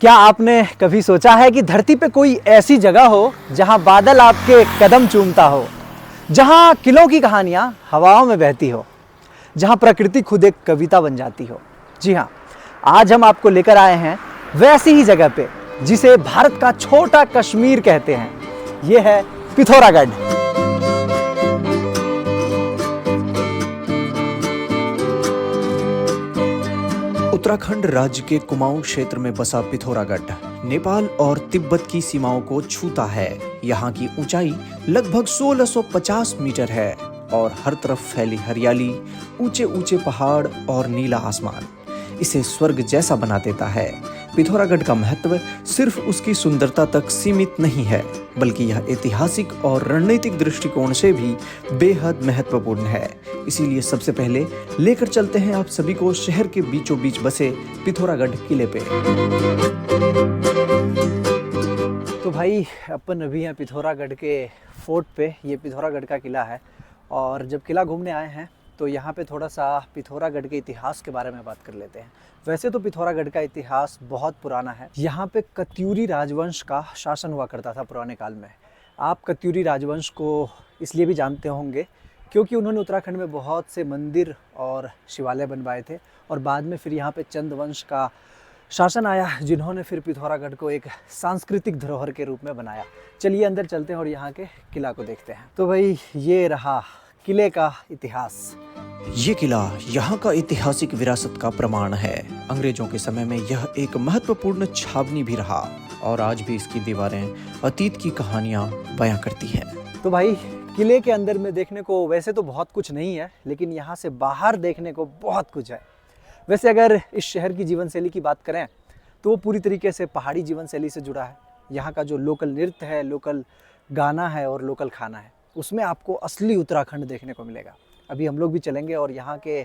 क्या आपने कभी सोचा है कि धरती पे कोई ऐसी जगह हो जहां बादल आपके कदम चूमता हो, जहां किलों की कहानियां हवाओं में बहती हो, जहां प्रकृति खुद एक कविता बन जाती हो। जी हाँ, आज हम आपको लेकर आए हैं वैसी ही जगह पे जिसे भारत का छोटा कश्मीर कहते हैं। यह है पिथौरागढ़। उत्तराखंड राज्य के कुमाऊं क्षेत्र में बसा पिथौरागढ़ नेपाल और तिब्बत की सीमाओं को छूता है। यहाँ की ऊंचाई लगभग 1650 मीटर है और हर तरफ फैली हरियाली, ऊंचे ऊंचे पहाड़ और नीला आसमान इसे स्वर्ग जैसा बना देता है। पिथौरागढ़ का महत्व सिर्फ उसकी सुंदरता तक सीमित नहीं है, बल्कि यह ऐतिहासिक और रणनीतिक दृष्टिकोण से भी बेहद महत्वपूर्ण है। इसीलिए सबसे पहले लेकर चलते हैं आप सभी को शहर के बीचों बीच बसे पिथौरागढ़ किले पे। तो भाई अपन अभी हैं पिथौरागढ़ के फोर्ट पे। ये पिथौरागढ़ का किला है और जब किला घूमने आए हैं तो यहाँ पे थोड़ा सा पिथौरागढ़ के इतिहास के बारे में बात कर लेते हैं। वैसे तो पिथौरागढ़ का इतिहास बहुत पुराना है। यहाँ पे कत्यूरी राजवंश का शासन हुआ करता था पुराने काल में। आप कत्यूरी राजवंश को इसलिए भी जानते होंगे क्योंकि उन्होंने उत्तराखंड में बहुत से मंदिर और शिवालय बनवाए थे और बाद में फिर यहाँ पे चंद वंश का शासन आया, जिन्होंने फिर पिथौरागढ़ को एक सांस्कृतिक धरोहर के रूप में बनाया। चलिए अंदर चलते हैं और यहाँ के किला को देखते हैं। तो भाई ये रहा किले का इतिहास। ये किला यहाँ का ऐतिहासिक विरासत का प्रमाण है। अंग्रेजों के समय में यह एक महत्वपूर्ण छावनी भी रहा और आज भी इसकी दीवारें अतीत की कहानियां बयां करती हैं। तो भाई किले के अंदर में देखने को वैसे तो बहुत कुछ नहीं है, लेकिन यहाँ से बाहर देखने को बहुत कुछ है। वैसे अगर इस शहर की जीवन शैली की बात करें तो वो पूरी तरीके से पहाड़ी जीवन शैली से जुड़ा है। यहाँ का जो लोकल नृत्य है, लोकल गाना है और लोकल खाना है, उसमें आपको असली उत्तराखंड देखने को मिलेगा। अभी हम लोग भी चलेंगे और यहाँ के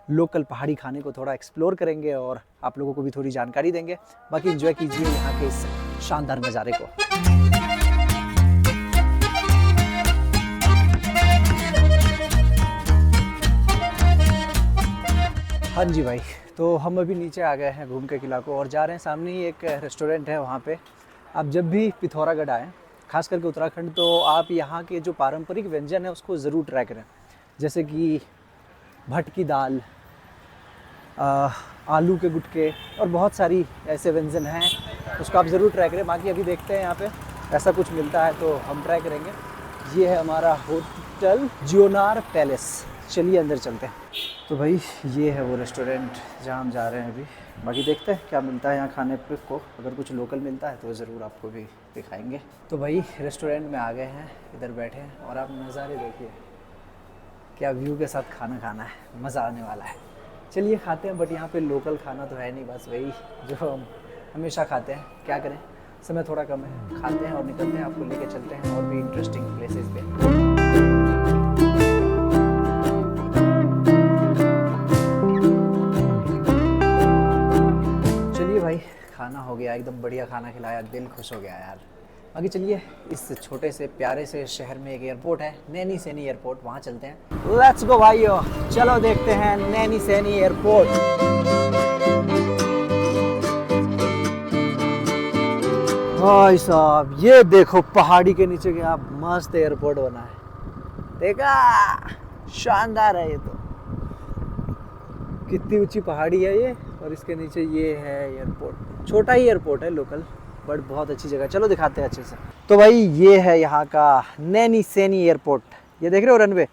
लोकल पहाड़ी खाने को थोड़ा एक्सप्लोर करेंगे और आप लोगों को भी थोड़ी जानकारी देंगे। बाकी एंजॉय कीजिए यहाँ के इस शानदार नज़ारे को। हाँ जी भाई, तो हम अभी नीचे आ गए हैं घूम के किला को और जा रहे हैं। सामने ही एक रेस्टोरेंट है, वहाँ पे आप जब भी पिथौरागढ़ आएँ, खास करके उत्तराखंड, तो आप यहाँ के जो पारंपरिक व्यंजन है उसको ज़रूर ट्राई करें। जैसे कि भट की दाल, आलू के गुटके और बहुत सारी ऐसे व्यंजन हैं, उसको आप ज़रूर ट्राई करें। बाकी अभी देखते हैं यहाँ पे ऐसा कुछ मिलता है तो हम ट्राई करेंगे। ये है हमारा होटल जियोनार पैलेस। चलिए अंदर चलते हैं। तो भाई ये है वो रेस्टोरेंट जहाँ हम जा रहे हैं अभी। बाकी देखते हैं क्या मिलता है यहाँ खाने पे को। अगर कुछ लोकल मिलता है तो ज़रूर आपको भी दिखाएंगे। तो भाई रेस्टोरेंट में आ गए हैं, इधर बैठे हैं और आप नज़ारे देखिए, क्या व्यू के साथ खाना खाना है, मज़ा आने वाला है। चलिए खाते हैं, बट यहाँ पे लोकल खाना तो है नहीं, बस वही जो हम हमेशा खाते हैं। क्या करें, समय थोड़ा कम है, खाते हैं और निकलते हैं। आपको लेके चलते हैं और भी इंटरेस्टिंग प्लेसेस पे। खाना हो गया, एकदम बढ़िया खाना खिलाया, दिल खुश हो गया यार। बाकी चलिए इस छोटे से प्यारे से शहर में एक एयरपोर्ट है, नैनी सैनी एयरपोर्ट, वहाँ चलते हैं। लेट्स गो भाइयों, चलो देखते हैं नैनी सैनी एयरपोर्ट। भाई साहब ये देखो, पहाड़ी के नीचे क्या मस्त एयरपोर्ट बना है, देखा, शानदार है। ये तो कितनी ऊंची पहाड़ी है ये, और इसके नीचे ये है एयरपोर्ट। छोटा ही एयरपोर्ट है लोकल, बट बहुत अच्छी जगह। चलो दिखाते हैं अच्छे से। तो भाई ये है यहाँ का नैनी सैनी एयरपोर्ट। ये देख रहे हो रनवे।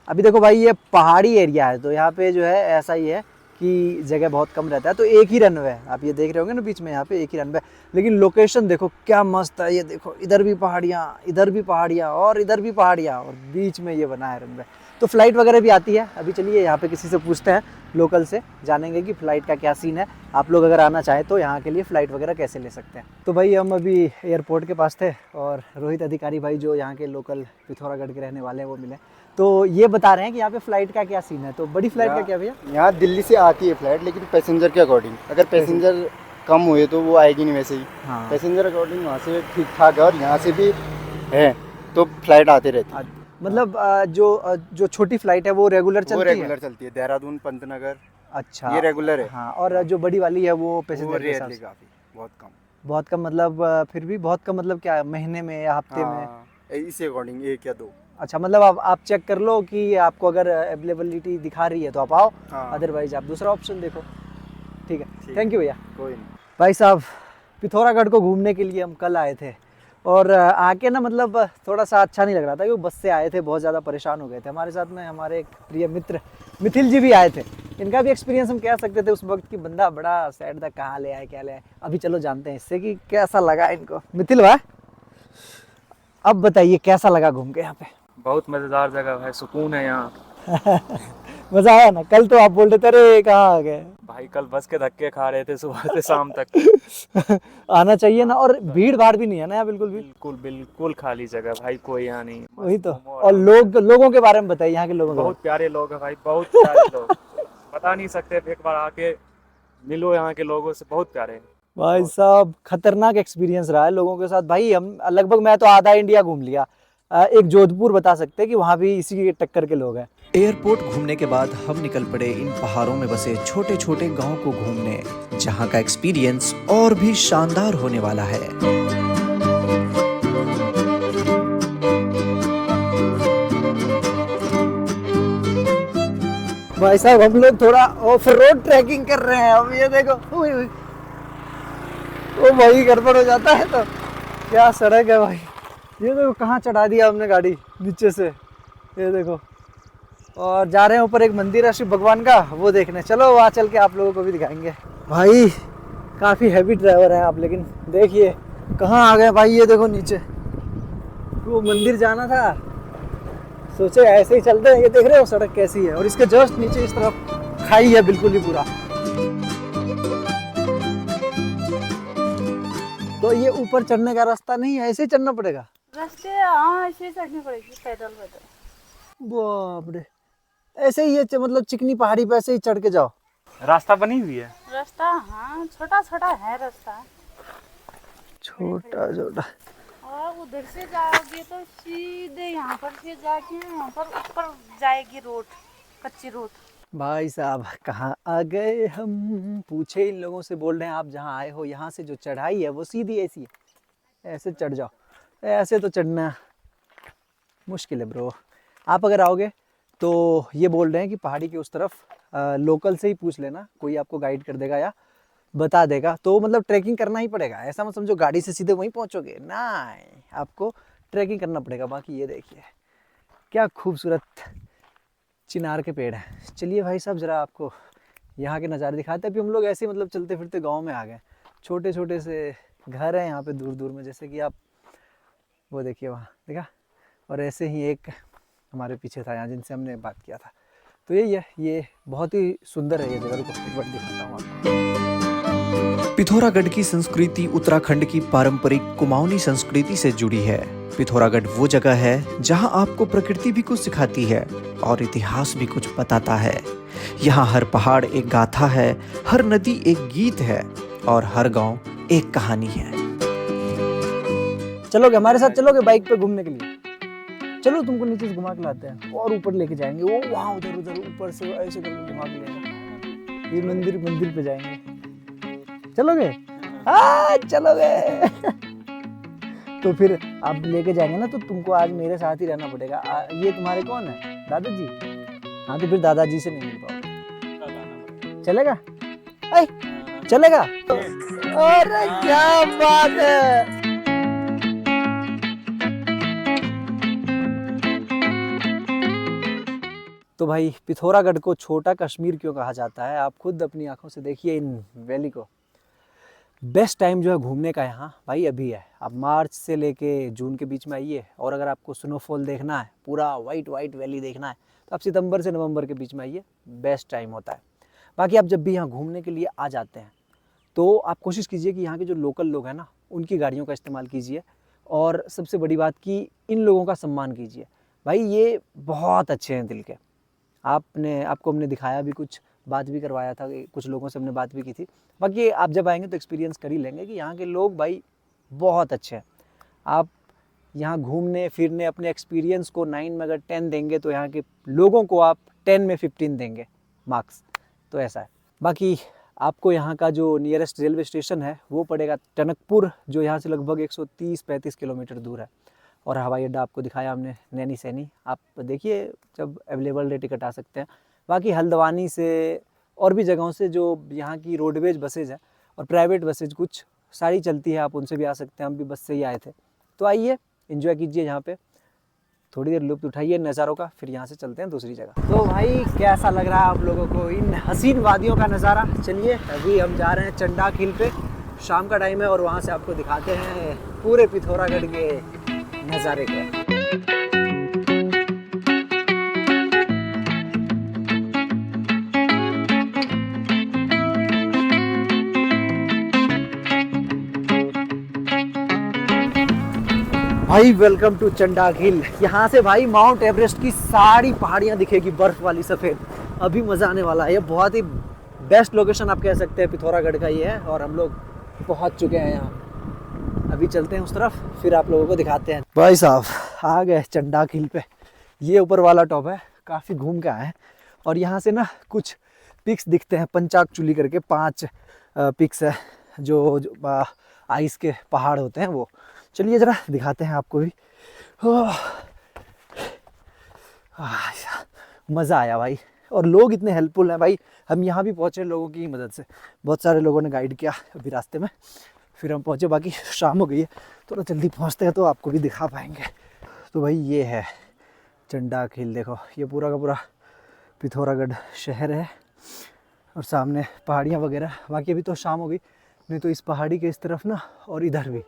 अभी देखो भाई ये पहाड़ी एरिया है तो यहाँ पे जो है ऐसा ही है कि जगह बहुत कम रहता है, तो एक ही रनवे है। आप ये देख रहे होंगे ना बीच में, यहाँ पे एक ही रनवे, लेकिन लोकेशन देखो क्या मस्त है। ये देखो इधर भी पहाड़ियाँ, इधर भी पहाड़ियाँ और इधर भी पहाड़ियाँ, और बीच में ये बना है रनवे। तो फ्लाइट वगैरह भी आती है। अभी चलिए यहाँ पे किसी से पूछते हैं, लोकल से जानेंगे कि फ़्लाइट का क्या सीन है। आप लोग अगर आना चाहें तो यहाँ के लिए फ़्लाइट वगैरह कैसे ले सकते हैं। तो भाई हम अभी एयरपोर्ट के पास थे और रोहित अधिकारी भाई जो यहाँ के लोकल पिथौरागढ़ के रहने वाले हैं वो मिले, तो ये बता रहे हैं कि यहाँ पे फ़्लाइट का क्या सीन है। तो बड़ी फ़्लाइट का क्या भैया? यहाँ दिल्ली से आती है फ़्लाइट, लेकिन पैसेंजर के अकॉर्डिंग। अगर पैसेंजर कम हुए तो वो आएगी नहीं वैसे ही। हाँ। पैसेंजर अकॉर्डिंग वहाँ से ठीक ठाक है और यहाँ से भी है तो फ़्लाइट आते रहती है। मतलब जो छोटी फ़्लाइट है वो रेगुलर चलती है? रेगुलर चलती है, देहरादून, पंतनगर। अच्छा, ये रेगुलर है। हाँ, और जो बड़ी वाली है वो पैसेंजर के साथ? काफ़ी बहुत कम। बहुत कम मतलब फिर भी बहुत कम मतलब क्या महीने में या हफ्ते में? हाँ, इसी अकॉर्डिंग 1 या 2। अच्छा, मतलब आप चेक कर लो कि आपको अगर अवेलेबिलिटी दिखा रही है तो आप आओ, हाँ। अदरवाइज आप दूसरा ऑप्शन देखो। ठीक है, ठीक। थैंक यू भैया। कोई नहीं। भाई साहब, पिथौरागढ़ को घूमने के लिए हम कल आए थे और आके ना मतलब थोड़ा सा अच्छा नहीं लग रहा था क्योंकि बस से आए थे, बहुत ज़्यादा परेशान हो गए थे। हमारे साथ में हमारे एक प्रिय मित्र मिथिल जी भी आए थे। इनका भी एक्सपीरियंस हम कह सकते थे उस वक्त कि बंदा बड़ा सैड था, कहाँ ले आए क्या ले आए। अभी चलो जानते हैं इससे कि कैसा लगा इनको। मिथिल भाई, अब बताइए कैसा लगा घूम के यहाँ पे? बहुत मजेदार जगह है, सुकून है यहाँ। मज़ा आया ना? कल तो आप बोल रहे थे अरे कहाँ आ गए। भाई कल बस के धक्के खा रहे थे सुबह से शाम तक। आना चाहिए ना, और भीड़ भाड़ भी नहीं है ना यहाँ बिल्कुल भी। बिल्कुल बिल्कुल खाली जगह भाई, कोई यहाँ नहीं। वही तो। घूमो और आराम से। लोगों के बारे में बताइए, यहाँ के लोगों के बहुत प्यारे लोग हैं भाई, बहुत प्यारे लोग। बता नहीं सकते, एक बार आके मिलो यहाँ के लोगों से, बहुत प्यारे हैं। भाई साहब, खतरनाक एक्सपीरियंस रहा है लोगों के साथ। भाई हम लगभग, मैं तो आधा इंडिया घूम लिया। एक जोधपुर बता सकते हैं कि वहाँ भी इसी के टक्कर के लोग हैं। एयरपोर्ट घूमने के बाद हम निकल पड़े इन पहाड़ों में बसे छोटे छोटे गांव को घूमने, जहां का एक्सपीरियंस और भी शानदार होने वाला है। भाई साहब, हम लोग थोड़ा ऑफ रोड ट्रैकिंग कर रहे हैं। अब ये देखो, ओ भाई गड़बड़ हो जाता है तो। क्या सड़क है भाई, ये देखो कहाँ चढ़ा दिया हमने गाड़ी नीचे से, ये देखो। और जा रहे हैं ऊपर, एक मंदिर है शिव भगवान का, वो देखने। चलो वहाँ चल के आप लोगों को भी दिखाएंगे। भाई काफ़ी हैवी ड्राइवर हैं आप, लेकिन देखिए कहाँ आ गए भाई। ये देखो नीचे वो मंदिर जाना था, सोचे ऐसे ही चलते हैं। ये देख रहे हो सड़क कैसी है, और इसके जस्ट नीचे इस तरफ खाई है बिल्कुल ही पूरा। तो ये ऊपर चढ़ने का रास्ता नहीं है, ऐसे ही चढ़ना पड़ेगा। रास्ते हाँ ऐसे ही चढ़नी पड़ेगी, पैदल पैदल। बाप रे, ऐसे ही ये मतलब चिकनी पहाड़ी पे ऐसे ही चढ़ के जाओ। रास्ता बनी हुई है। रास्ता हाँ छोटा छोटा है रास्ता, छोटा छोटा। और उधर से जाओगे तो सीधे यहाँ पर से जाके यहाँ पर ऊपर जाएगी रोड, कच्ची रोड। भाई साहब कहाँ आ गए हम, पूछे इन लोगों से। बोल रहे हैं आप जहाँ आए हो यहाँ से जो चढ़ाई है वो सीधी ऐसी है, ऐसे चढ़ जाओ। ऐसे तो चढ़ना मुश्किल है ब्रो। आप अगर आओगे तो ये बोल रहे हैं कि पहाड़ी के उस तरफ लोकल से ही पूछ लेना, कोई आपको गाइड कर देगा या बता देगा। तो मतलब ट्रैकिंग करना ही पड़ेगा, ऐसा मत समझो गाड़ी से सीधे वहीं पहुँचोगे, नहीं, आपको ट्रैकिंग करना पड़ेगा। बाकी ये देखिए क्या खूबसूरत चिनार के पेड़ हैं। चलिए भाई साहब ज़रा आपको यहाँ के नज़ारे दिखाते हैं। अभी हम लोग ऐसे मतलब चलते फिरते गांव में आ गए। छोटे छोटे से घर हैं यहाँ पे दूर दूर में, जैसे कि आप वो देखिए वहाँ देखा। और ऐसे ही एक हमारे पीछे था यहाँ जिनसे हमने बात किया था। तो यही है, ये बहुत ही सुंदर है ये जगह। रुको एक बार दिखाता हूँ आपको। पिथौरागढ़ की संस्कृति उत्तराखंड की पारंपरिक कुमाऊनी संस्कृति से जुड़ी है। पिथौरागढ़ वो जगह है जहां आपको प्रकृति भी कुछ सिखाती है और इतिहास भी कुछ बताता है। यहाँ हर पहाड़ एक गाथा है, हर नदी एक गीत है और हर गांव एक कहानी है। चलोगे हमारे साथ, चलोगे बाइक पे घूमने के लिए? चलो तुमको नीचे से घुमा के लाते हैं और ऊपर लेके जाएंगे। वो वहाँ उधर उधर ऊपर से ऐसे करके घुमा के लेंगे। ये मंदिर पे जाएंगे। चलोगे? हाँ चलोगे। तो फिर आप लेके जाएंगे ना, तो तुमको आज मेरे साथ ही रहना पड़ेगा। ये तुम्हारे कौन है? दादाजी? हाँ तो फिर दादाजी से नहीं मिल पाओगे। चलेगा? चलेगा? अरे क्या बात है। तो भाई पिथौरागढ़ को छोटा कश्मीर क्यों कहा जाता है, आप खुद अपनी आंखों से देखिए इन वैली को। बेस्ट टाइम जो है घूमने का यहाँ भाई अभी है। आप मार्च से लेके जून के बीच में आइए, और अगर आपको स्नोफॉल देखना है, पूरा वाइट वैली देखना है, तो आप सितंबर से नवंबर के बीच में आइए, बेस्ट टाइम होता है। बाकी आप जब भी यहाँ घूमने के लिए आ जाते हैं तो आप कोशिश कीजिए कि यहाँ के जो लोकल लोग हैं ना, उनकी गाड़ियों का इस्तेमाल कीजिए। और सबसे बड़ी बात कि इन लोगों का सम्मान कीजिए। भाई ये बहुत अच्छे हैं दिल के। आपको हमने दिखाया भी, कुछ बात भी करवाया था, कुछ लोगों से हमने बात भी की थी। बाकी आप जब आएंगे तो एक्सपीरियंस कर ही लेंगे कि यहाँ के लोग भाई बहुत अच्छे हैं। आप यहाँ घूमने फिरने अपने एक्सपीरियंस को 9 में अगर 10 देंगे तो यहाँ के लोगों को आप 10 में 15 देंगे मार्क्स। तो ऐसा है। बाकी आपको यहाँ का जो नियरेस्ट रेलवे स्टेशन है वो पड़ेगा टनकपुर, जो यहाँ से लगभग 130-35 किलोमीटर दूर है। और हवाई अड्डा आपको दिखाया हमने नैनी सैनी, आप देखिए जब अवेलेबल डे टिकट आ सकते हैं। बाकी हल्द्वानी से और भी जगहों से जो यहाँ की रोडवेज बसेज है और प्राइवेट बसेज कुछ सारी चलती है, आप उनसे भी आ सकते हैं। हम भी बस से ही आए थे। तो आइए एंजॉय कीजिए यहाँ पे, थोड़ी देर लुत्फ उठाइए नज़ारों का, फिर यहाँ से चलते हैं दूसरी जगह। तो भाई कैसा लग रहा है आप लोगों को इन हसीन वादियों का नज़ारा? चलिए अभी हम जा रहे हैं चंडाक हिल पे, शाम का टाइम है और वहाँ से आपको दिखाते हैं पूरे पिथौरागढ़ के नज़ारे को। भाई वेलकम टू चंडाक हिल। यहाँ से भाई माउंट एवरेस्ट की सारी पहाड़ियाँ दिखेगी, बर्फ वाली सफ़ेद। अभी मज़ा आने वाला है। ये बहुत ही बेस्ट लोकेशन आप कह सकते हैं पिथौरागढ़ का ये है, और हम लोग पहुँच चुके हैं यहाँ। अभी चलते हैं उस तरफ, फिर आप लोगों को दिखाते हैं। भाई साहब आ गए चंडाक हिल पे। ये ऊपर वाला टॉप है, काफ़ी घूम के आए हैं। और यहाँ से ना कुछ पिक्स दिखते हैं, पंचाकचूली करके 5 पिक्स है जो आइस के पहाड़ होते हैं वो। चलिए ज़रा दिखाते हैं आपको भी। मज़ा आया भाई, और लोग इतने हेल्पफुल हैं भाई। हम यहाँ भी पहुँचे लोगों की मदद से, बहुत सारे लोगों ने गाइड किया अभी रास्ते में, फिर हम पहुँचे। बाकी शाम हो गई है, थोड़ा जल्दी पहुँचते हैं तो आपको भी दिखा पाएंगे। तो भाई ये है चंडाक हिल, देखो ये पूरा का पूरा पिथौरागढ़ शहर है और सामने पहाड़ियाँ वगैरह। बाकी अभी तो शाम हो गई, नहीं तो इस पहाड़ी के इस तरफ ना और इधर भी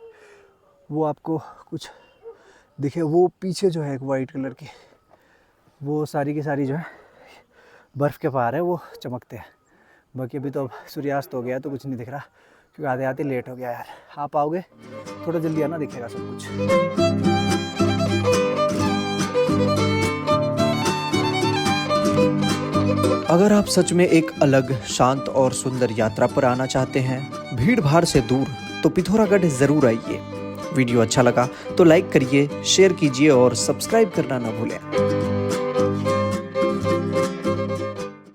वो आपको कुछ दिखे, वो पीछे जो है एक वाइट कलर की, वो सारी की सारी जो है बर्फ़ के पहाड़ है, वो चमकते हैं। बाकी अभी तो अब सूर्यास्त हो गया तो कुछ नहीं दिख रहा, क्योंकि आते आते लेट हो गया यार। आप आओगे थोड़ा जल्दी आना, दिखेगा सब कुछ। अगर आप सच में एक अलग, शांत और सुंदर यात्रा पर आना चाहते हैं, भीड़ भाड़ से दूर, तो पिथौरागढ़ ज़रूर आइए। वीडियो अच्छा लगा तो लाइक करिए, शेयर कीजिए और सब्सक्राइब करना ना भूलें।